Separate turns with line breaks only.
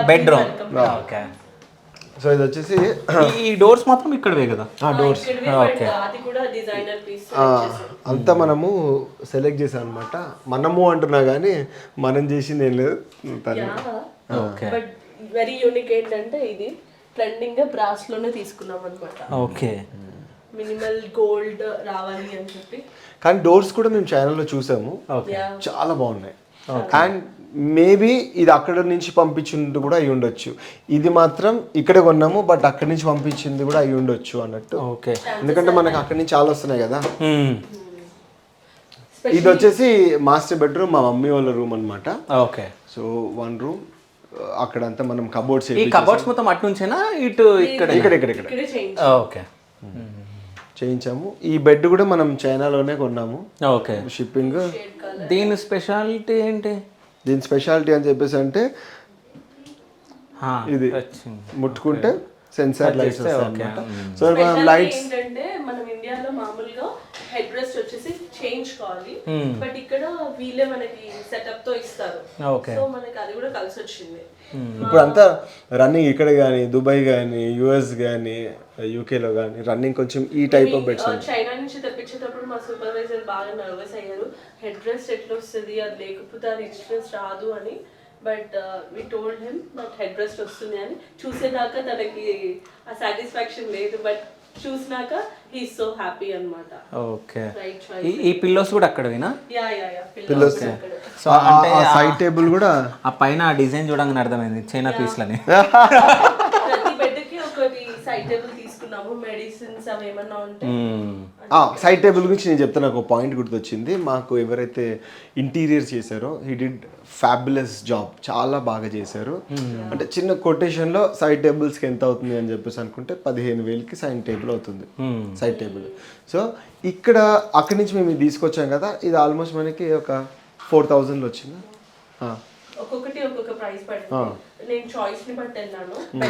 Bedroom. Okay.
So ఇది వచ్చేసి
ఈ డోర్స్ మాత్రం ఇక్కడవే కదా?
Doors
okay.
అది కూడా డిజైనర్ పీస్.
అంతా మనము సెలెక్ట్ చేసాం అనమాట. మనము అంటున్నా కానీ మనం చేసింది ఏం లేదు.
ఓకే.
బట్ వెరీ యూనిక్ ఏంటంటే ఇది ట్రెండింగ్ గా బ్రాస్ లోనే తీసుకున్నాం అనమాట.
ఓకే.
మినిమల్ గోల్డ్ రావాలి అని చెప్పి.
కానీ డోర్స్ కూడా మేము ఛానల్లో చూసాము, చాలా బాగున్నాయి. అండ్ మేబీ ఇది అక్కడ నుంచి పంపించింది కూడా అయి ఉండొచ్చు. ఇది మాత్రం ఇక్కడే కొన్నాము, బట్ అక్కడి నుంచి పంపించింది కూడా అయి ఉండొచ్చు అన్నట్టు.
ఓకే.
ఎందుకంటే మనకి అక్కడి నుంచి చాలా వస్తున్నాయి కదా. ఇది వచ్చేసి మాస్టర్ బెడ్రూమ్, మా మమ్మీ వాళ్ళ రూమ్ అనమాట.
ఓకే.
సో 1 రూమ్ అక్కడంతా మనం కబోర్డ్స్
ఈ కబోర్డ్స్ మొత్తం అటు నుంచేనా ఇటు ఇక్కడ?
ఇక్కడే చేంజ్.
ఓకే.
చేయించాము. ఈ బెడ్ కూడా మనం చైనాలోనే కొన్నాము.
ఓకే.
షిప్పింగ్.
దీని స్పెషాలిటీ ఏంటి?
దీని స్పెషాలిటీ అని చెప్పేసి అంటే ఇది ముట్టుకుంటే సెన్సార్ లైట్స్ వస్తాయి. సో మనం లైట్స్
ఏంటంటే మనం ఇండియాలో మామూలుగా హెడ్ రెస్ట్ వచ్చేసి చేయించుకోవాలి, బట్ ఇక్కడ వీళ్ళే మనకి సెటప్ తో ఇస్తారు. సో మనకి అది కూడా కలిసి వచ్చింది.
ఇప్పుడు అంతా రన్నింగ్ ఇక్కడ కానీ దుబాయ్ కానీ యుఎస్ కానీ యూకేలో కానీ రన్నింగ్ కొంచెం ఈ టైప్ ఆఫ్ బెడ్స్.
చైనా నుంచి తెప్పించేటప్పుడు మా సూపర్వైజర్ బాగా నర్వస్ అయ్యారు, హెడ్ రెస్ట్ ఎట్లా వస్తుంది, అది లేకపోతే అది ఇన్స్ట్రుమెంట్స్ రాదు అని. But we told him but head rest వస్తుంది అని. చూసేదాకా తనకి ఆ సాటిస్ఫాక్షన్ లేదు, బట్ చూసినాక హీ సో హ్యాపీ అన్నమాట.
ఓకే. ఈ పిల్లోస్ కూడా అక్కడవేనా?
Yeah
pillows.
సో అంటే
సైడ్ టేబుల్ కూడా
ఆ పైన డిజైన్ చూడంగానే అర్థమైంది చైనా పీస్లని.
ప్రతి బెడ్కి ఒకటి సైడ్ టేబుల్ తీసుకున్నాము, మెడిసిన్స్ అవి ఏమన్నా ఉంటే.
సైడ్ టేబుల్ గురించి నేను చెప్తే నాకు ఒక పాయింట్ గుర్తొచ్చింది. మాకు ఎవరైతే ఇంటీరియర్ చేశారో హీ డిడ్ ఫ్యాబులస్ జాబ్, చాలా బాగా చేశారు. అంటే చిన్న కొటేషన్లో సైడ్ టేబుల్స్కి ఎంత అవుతుంది అని చెప్పేసి అనుకుంటే 15,000కి సైడ్ టేబుల్ అవుతుంది, సైడ్ టేబుల్. సో ఇక్కడ అక్కడి నుంచి మేము ఇది తీసుకొచ్చాం కదా, ఇది ఆల్మోస్ట్ మనకి ఒక 4,000లో వచ్చింది.
ఒక్కొక్కటి ఒక్కొక్క ప్రైస్ పడుతుంది. నేను చాయిస్ ని బట్టి వెళ్ళాను.